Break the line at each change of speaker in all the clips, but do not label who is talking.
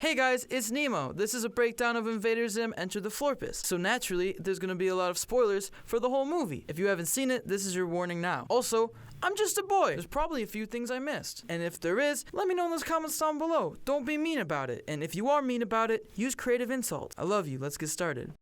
Hey guys, it's Nemo. This is a breakdown of Invader Zim Enter the Florpus. So naturally, there's gonna be a lot of spoilers for the whole movie. If you haven't seen it, this is your warning now. Also, I'm just a boy. There's probably a few things I missed. And if there is, let me know in those comments down below. Don't be mean about it. And if you are mean about it, use creative insult. I love you. Let's get started.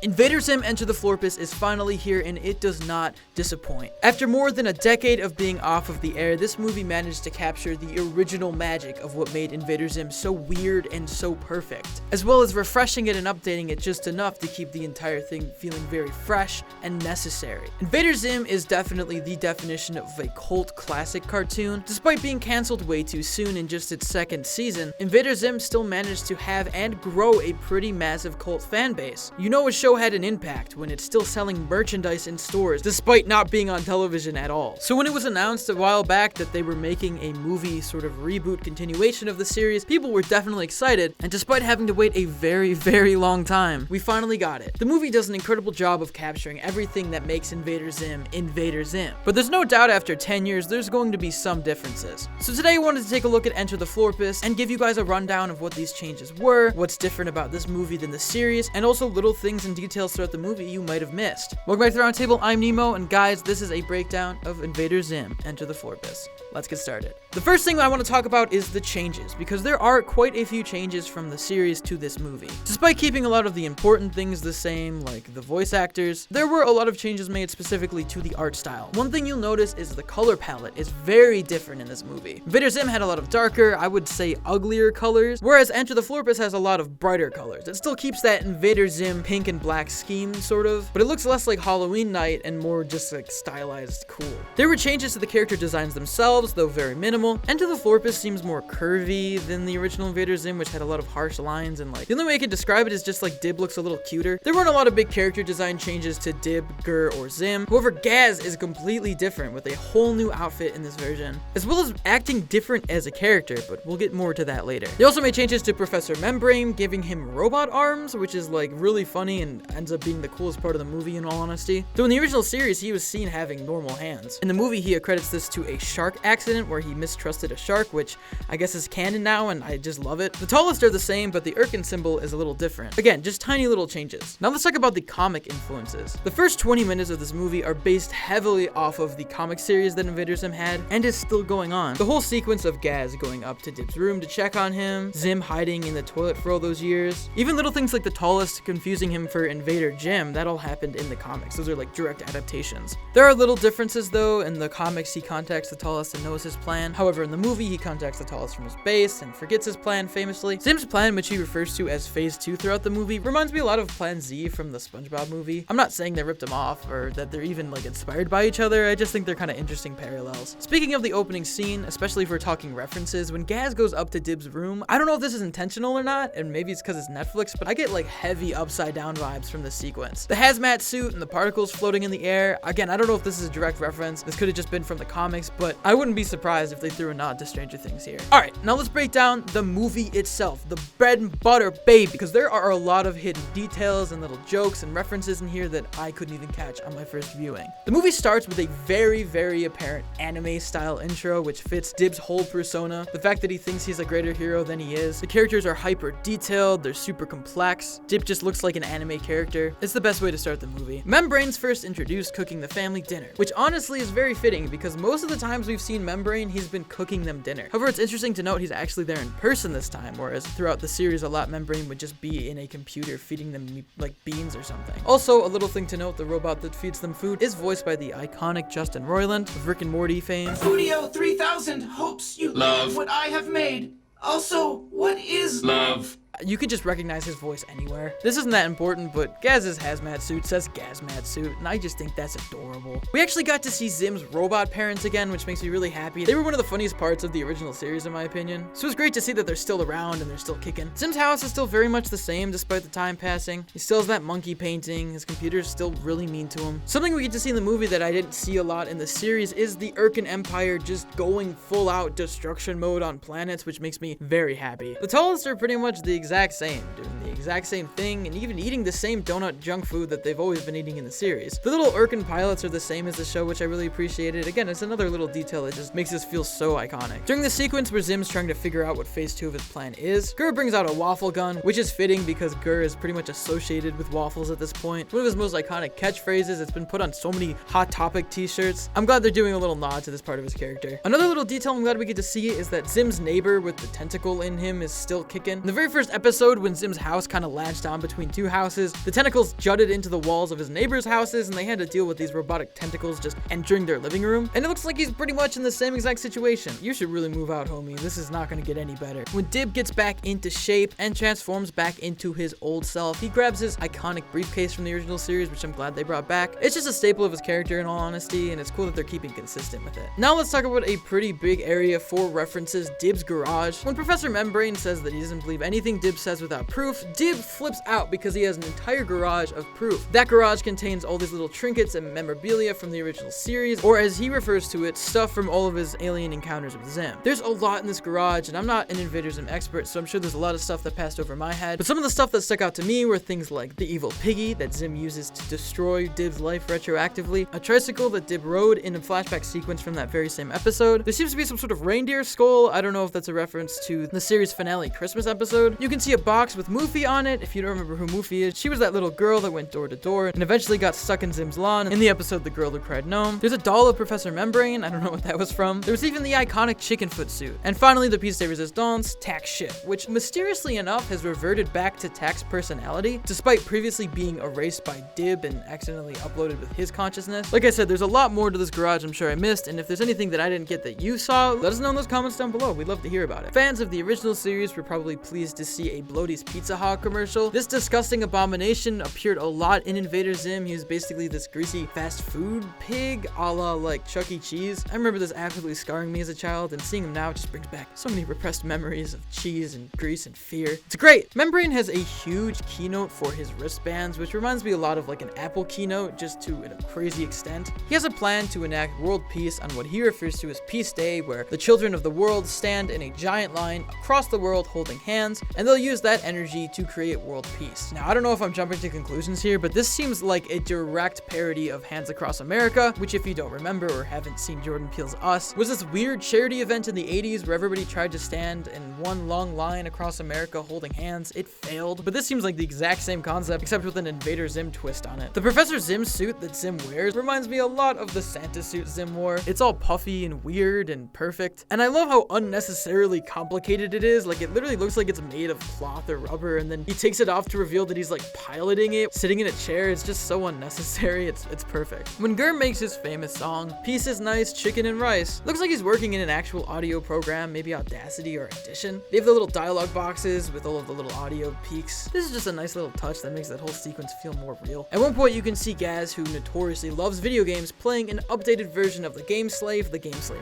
Invader Zim Enter the Florpus is finally here, and it does not disappoint. After more than a decade of being off of the air, this movie managed to capture the original magic of what made Invader Zim so weird and so perfect, as well as refreshing it and updating it just enough to keep the entire thing feeling very fresh and necessary. Invader Zim is definitely the definition of a cult classic cartoon. Despite being cancelled way too soon in just its second season, Invader Zim still managed to have and grow a pretty massive cult fan base. You know, a show had an impact when it's still selling merchandise in stores despite not being on television at all. So when it was announced a while back that they were making a movie sort of reboot continuation of the series, people were definitely excited, and despite having to wait a very long time, we finally got it. The movie does an incredible job of capturing everything that makes Invader Zim Invader Zim, but there's no doubt after 10 years there's going to be some differences. So today I wanted to take a look at Enter the Florpus and give you guys a rundown of what these changes were, what's different about this movie than the series, and also little things and details throughout the movie you might have missed. Welcome back to the Roundtable. I'm Nemo, and guys, this is a breakdown of Invader Zim Enter the Florpus. Let's get started. The first thing I want to talk about is the changes, because there are quite a few changes from the series to this movie. Despite keeping a lot of the important things the same, like the voice actors, there were a lot of changes made specifically to the art style. One thing you'll notice is the color palette is very different in this movie. Invader Zim had a lot of darker, I would say uglier colors, whereas Enter the Florpus has a lot of brighter colors. It still keeps that Invader Zim pink and black scheme, sort of, but it looks less like Halloween Night and more just like stylized cool. There were changes to the character designs themselves, though very minimal. Enter the Florpus seems more curvy than the original Invader Zim, which had a lot of harsh lines, and like, the only way I can describe it is just like Dib looks a little cuter. There weren't a lot of big character design changes to Dib, Gr, or Zim. However, Gaz is completely different with a whole new outfit in this version, as well as acting different as a character, but we'll get more to that later. They also made changes to Professor Membrane, giving him robot arms, which is like really funny and ends up being the coolest part of the movie in all honesty. Though in the original series, he was seen having normal hands. In the movie, he accredits this to a shark accident where he mistrusted a shark, which I guess is canon now, and I just love it. The tallest are the same, but the Urkin symbol is a little different. Again, just tiny little changes. Now let's talk about the comic influences. The first 20 minutes of this movie are based heavily off of the comic series that Invader Zim had, and is still going on. The whole sequence of Gaz going up to Dib's room to check on him, Zim hiding in the toilet for all those years, even little things like the tallest confusing him for Invader Jim, that all happened in the comics. Those are like direct adaptations. There are little differences though. In the comics, he contacts the tallest and knows his plan. However, in the movie, he contacts the tallest from his base and forgets his plan famously. Zim's plan, which he refers to as Phase 2 throughout the movie, reminds me a lot of Plan Z from the SpongeBob movie. I'm not saying they ripped him off or that they're even like inspired by each other. I just think they're kind of interesting parallels. Speaking of the opening scene, especially if we're talking references, when Gaz goes up to Dib's room, I don't know if this is intentional or not, and maybe it's because it's Netflix, but I get like heavy upside down vibes from this sequence. The hazmat suit and the particles floating in the air. Again, I don't know if this is a direct reference. This could have just been from the comics, but I wouldn't be surprised if they threw a nod to Stranger Things here. Alright, now let's break down the movie itself, the bread and butter baby, because there are a lot of hidden details and little jokes and references in here that I couldn't even catch on my first viewing. The movie starts with a very apparent anime style intro, which fits Dib's whole persona. The fact that he thinks he's a greater hero than he is. The characters are hyper detailed, they're super complex. Dib just looks like an anime character. It's the best way to start the movie. Membrane's first introduced cooking the family dinner, which honestly is very fitting because most of the times we've seen Membrane, he's been cooking them dinner. However, it's interesting to note he's actually there in person this time, whereas throughout the series a lot Membrane would just be in a computer feeding them like beans or something. Also, a little thing to note, the robot that feeds them food is voiced by the iconic Justin Roiland of Rick and Morty fame.
Studio 3000 hopes you love what I have made. Also, what is love?
You could just recognize his voice anywhere. This isn't that important, but Gaz's hazmat suit says Gazmat suit, and I just think that's adorable. We actually got to see Zim's robot parents again, which makes me really happy. They were one of the funniest parts of the original series, in my opinion. So it's great to see that they're still around and they're still kicking. Zim's house is still very much the same despite the time passing. He still has that monkey painting. His computer's still really mean to him. Something we get to see in the movie that I didn't see a lot in the series is the Urkin Empire just going full out destruction mode on planets, which makes me very happy. The tallest are pretty much the exact same, doing the exact same thing, and even eating the same donut junk food that they've always been eating in the series. The little Irken pilots are the same as the show, which I really appreciated. Again, it's another little detail that just makes this feel so iconic. During the sequence where Zim's trying to figure out what phase 2 of his plan is, Gur brings out a waffle gun, which is fitting because Gur is pretty much associated with waffles at this point. One of his most iconic catchphrases. It's been put on so many Hot Topic t-shirts. I'm glad they're doing a little nod to this part of his character. Another little detail I'm glad we get to see is that Zim's neighbor with the tentacle in him is still kicking. In the very first episode, when Zim's house kind of latched on between two houses, the tentacles jutted into the walls of his neighbor's houses, and they had to deal with these robotic tentacles just entering their living room. And it looks like he's pretty much in the same exact situation. You should really move out, homie. This is not gonna get any better. When Dib gets back into shape and transforms back into his old self, he grabs his iconic briefcase from the original series, which I'm glad they brought back. It's just a staple of his character in all honesty, and it's cool that they're keeping consistent with it. Now let's talk about a pretty big area for references, Dib's garage. When Professor Membrane says that he doesn't believe anything Dib says without proof, Dib flips out because he has an entire garage of proof. That garage contains all these little trinkets and memorabilia from the original series, or as he refers to it, stuff from all of his alien encounters with Zim. There's a lot in this garage, and I'm not an Invader Zim expert, so I'm sure there's a lot of stuff that passed over my head, but some of the stuff that stuck out to me were things like the evil piggy that Zim uses to destroy Dib's life retroactively, a tricycle that Dib rode in a flashback sequence from that very same episode. There seems to be some sort of reindeer skull. I don't know if that's a reference to the series finale Christmas episode. You can see a box with Mufi on it. If you don't remember who Mufi is, she was that little girl that went door to door and eventually got stuck in Zim's lawn in the episode The Girl Who Cried Gnome. There's a doll of Professor Membrane. I don't know what that was from. There was even the iconic chicken foot suit. And finally, the piece de resistance, Tack's ship, which mysteriously enough has reverted back to Tack's personality, despite previously being erased by Dib and accidentally uploaded with his consciousness. Like I said, there's a lot more to this garage I'm sure I missed, and if there's anything that I didn't get that you saw, let us know in those comments down below. We'd love to hear about it. Fans of the original series were probably pleased to see a Bloaty's Pizza Hut commercial. This disgusting abomination appeared a lot in Invader Zim. He was basically this greasy fast food pig, a la like Chuck E. Cheese. I remember this absolutely scarring me as a child, and seeing him now just brings back so many repressed memories of cheese and grease and fear. It's great. Membrane has a huge keynote for his wristbands, which reminds me a lot of like an Apple keynote, just to a crazy extent. He has a plan to enact world peace on what he refers to as Peace Day, where the children of the world stand in a giant line across the world holding hands, and they'll use that energy to create world peace. Now, I don't know if I'm jumping to conclusions here, but this seems like a direct parody of Hands Across America, which if you don't remember or haven't seen Jordan Peele's Us, was this weird charity event in the 80s where everybody tried to stand in one long line across America holding hands. It failed, but this seems like the exact same concept, except with an Invader Zim twist on it. The Professor Zim suit that Zim wears reminds me a lot of the Santa suit Zim wore. It's all puffy and weird and perfect, and I love how unnecessarily complicated it is. Like, it literally looks like it's made of cloth or rubber, and then he takes it off to reveal that he's like piloting it, sitting in a chair. It's just so unnecessary. It's perfect. When Gur makes his famous song, "Peace is nice, chicken and rice," looks like he's working in an actual audio program, maybe Audacity or Audition. They have the little dialogue boxes with all of the little audio peaks. This is just a nice little touch that makes that whole sequence feel more real. At one point, you can see Gaz, who notoriously loves video games, playing an updated version of the Game Slave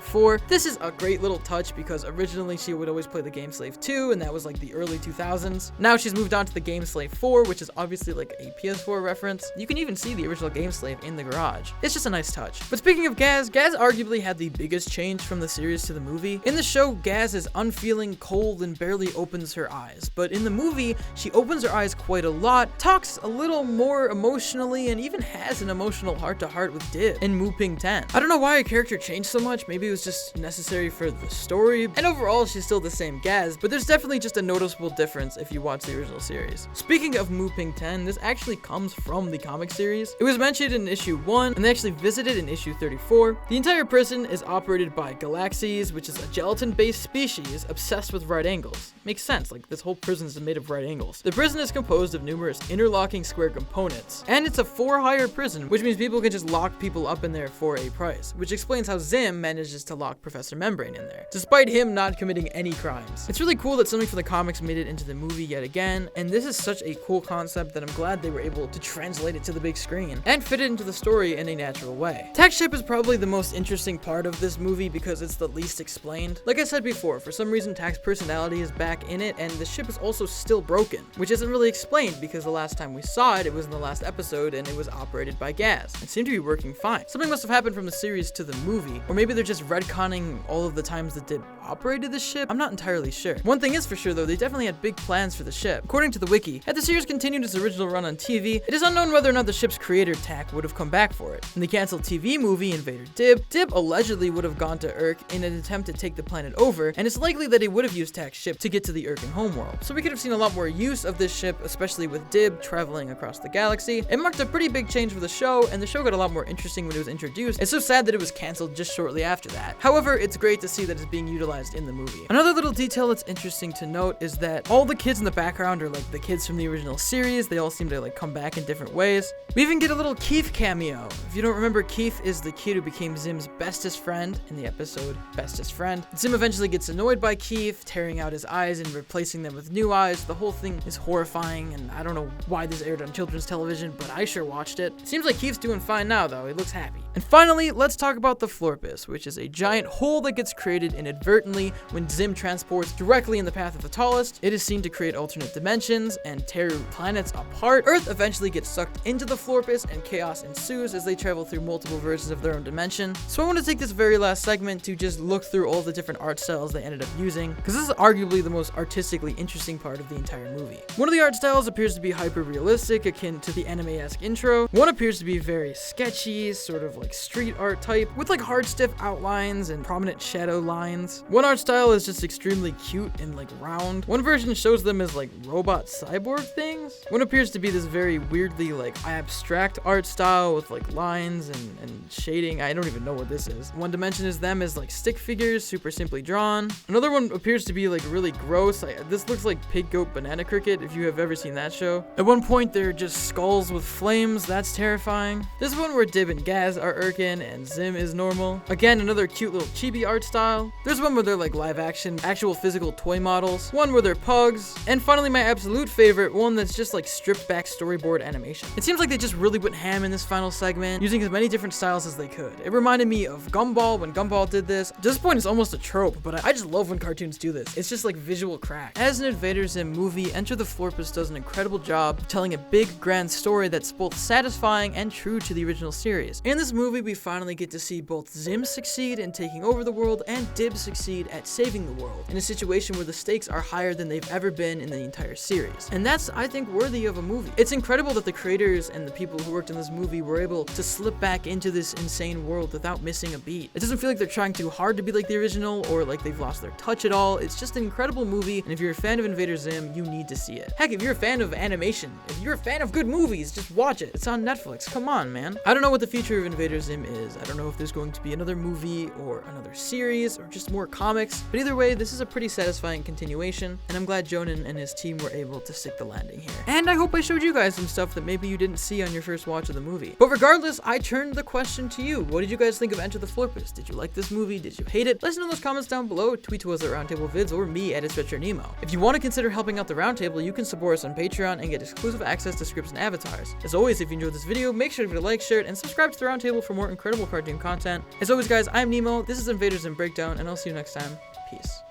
4. This is a great little touch because originally she would always play the Game Slave 2, and that was like the early 2000s. Now she's moved on to the Game Slave 4, which is obviously like a PS4 reference. You can even see the original Game Slave in the garage. It's just a nice touch. But speaking of Gaz arguably had the biggest change from the series to the movie. In the show, Gaz is unfeeling, cold, and barely opens her eyes. But in the movie, she opens her eyes quite a lot, talks a little more emotionally, and even has an emotional heart-to-heart with Dib in Moving 10. I don't know why her character changed so much. Maybe it was just necessary for the story. And overall, she's still the same Gaz, but there's definitely just a noticeable difference if you watch the original series. Speaking of Moving 10, this actually comes from the comic series. It was mentioned in issue 1, and they actually visited in issue 34. The entire prison is operated by Galaxies, which is a gelatin-based species obsessed with right angles. Makes sense, like this whole prison is made of right angles. The prison is composed of numerous interlocking square components, and it's a for-hire prison, which means people can just lock people up in there for a price, which explains how Zim manages to lock Professor Membrane in there, despite him not committing any crimes. It's really cool that something from the comics made it into the movie yet again, and this is such a cool concept that I'm glad they were able to translate it to the big screen and fit it into the story in a natural way. Tack's ship is probably the most interesting part of this movie because it's the least explained. Like I said before, for some reason Tack's personality is back in it, and the ship is also still broken, which isn't really explained because the last time we saw it, it was in the last episode and it was operated by Gaz. It seemed to be working fine. Something must have happened from the series to the movie, or maybe they're just retconning all of the times that Dib operated the ship. I'm not entirely sure. One thing is for sure though, they definitely had had big plans for the ship. According to the wiki, had the series continued its original run on TV, it is unknown whether or not the ship's creator, Tak, would have come back for it. In the canceled TV movie Invader Dib allegedly would have gone to Urk in an attempt to take the planet over, and it's likely that he would have used Tak's ship to get to the Urkan homeworld. So we could have seen a lot more use of this ship, especially with Dib traveling across the galaxy. It marked a pretty big change for the show, and the show got a lot more interesting when it was introduced. It's so sad that it was canceled just shortly after that. However, it's great to see that it's being utilized in the movie. Another little detail that's interesting to note is that all the kids in the background are like the kids from the original series. They all seem to like come back in different ways. We even get a little Keith cameo. If you don't remember, Keith is the kid who became Zim's bestest friend in the episode Bestest Friend. Zim eventually gets annoyed by Keith, tearing out his eyes and replacing them with new eyes. The whole thing is horrifying, and I don't know why this aired on children's television, but I sure watched it. Seems like Keith's doing fine now though. He looks happy. And finally, let's talk about the Florpus, which is a giant hole that gets created inadvertently when Zim transports directly in the path of the tallest. It is seen to create alternate dimensions and tear planets apart. Earth eventually gets sucked into the Florpus, and chaos ensues as they travel through multiple versions of their own dimension. So I want to take this very last segment to just look through all the different art styles they ended up using, because this is arguably the most artistically interesting part of the entire movie. One of the art styles appears to be hyper-realistic, akin to the anime-esque intro. One appears to be very sketchy, sort of like street art type, with like hard stiff outlines and prominent shadow lines. One art style is just extremely cute and like round. One version shows them as like robot cyborg things. One appears to be this very weirdly like abstract art style with like lines and shading. I don't even know what this is. One dimension is them as like stick figures, super simply drawn. Another one appears to be like really gross. This looks like Pig Goat Banana Cricket, if you have ever seen that show. At one point they're just skulls with flames. That's terrifying. This one where Dib and Gaz are Urkan and Zim is normal. Again, another cute little chibi art style. There's one where they're like live action, actual physical toy models. One where they're pugs. And finally, my absolute favorite, one that's just like stripped back storyboard animation. It seems like they just really went ham in this final segment, using as many different styles as they could. It reminded me of Gumball when Gumball did this. At this point, it's almost a trope, but I just love when cartoons do this. It's just like visual crack. As an Invader Zim movie, Enter the Florpus does an incredible job of telling a big, grand story that's both satisfying and true to the original series. In this movie, we finally get to see both Zim succeed in taking over the world and Dibs succeed at saving the world, in a situation where the stakes are higher than they've ever been in the entire series. And that's, I think, worthy of a movie. It's incredible that the creators and the people who worked in this movie were able to slip back into this insane world without missing a beat. It doesn't feel like they're trying too hard to be like the original or like they've lost their touch at all. It's just an incredible movie, and if you're a fan of Invader Zim, you need to see it. Heck, if you're a fan of animation, if you're a fan of good movies, just watch it. It's on Netflix. Come on, man. I don't know what the future of Invader Zim is. I don't know if there's going to be another movie or another series or just more comics, but either way, this is a pretty satisfying continuation, and I'm glad Jonan and his team were able to stick the landing here. And I hope I showed you guys some stuff that maybe you didn't see on your first watch of the movie. But regardless, I turned the question to you. What did you guys think of Enter the Florpus? Did you like this movie? Did you hate it? Let us know in those comments down below. Tweet to us at Roundtable Vids or me at @ItsRetroNemo. If you want to consider helping out the Roundtable, you can support us on Patreon and get exclusive access to scripts and avatars. As always, if you enjoyed this video, make sure to give it a like, share it, and subscribe to the Roundtable for more incredible cartoon content. As always, guys, I'm Nemo. This is Invader Zim Breakdown, and I'll see you next time. Peace.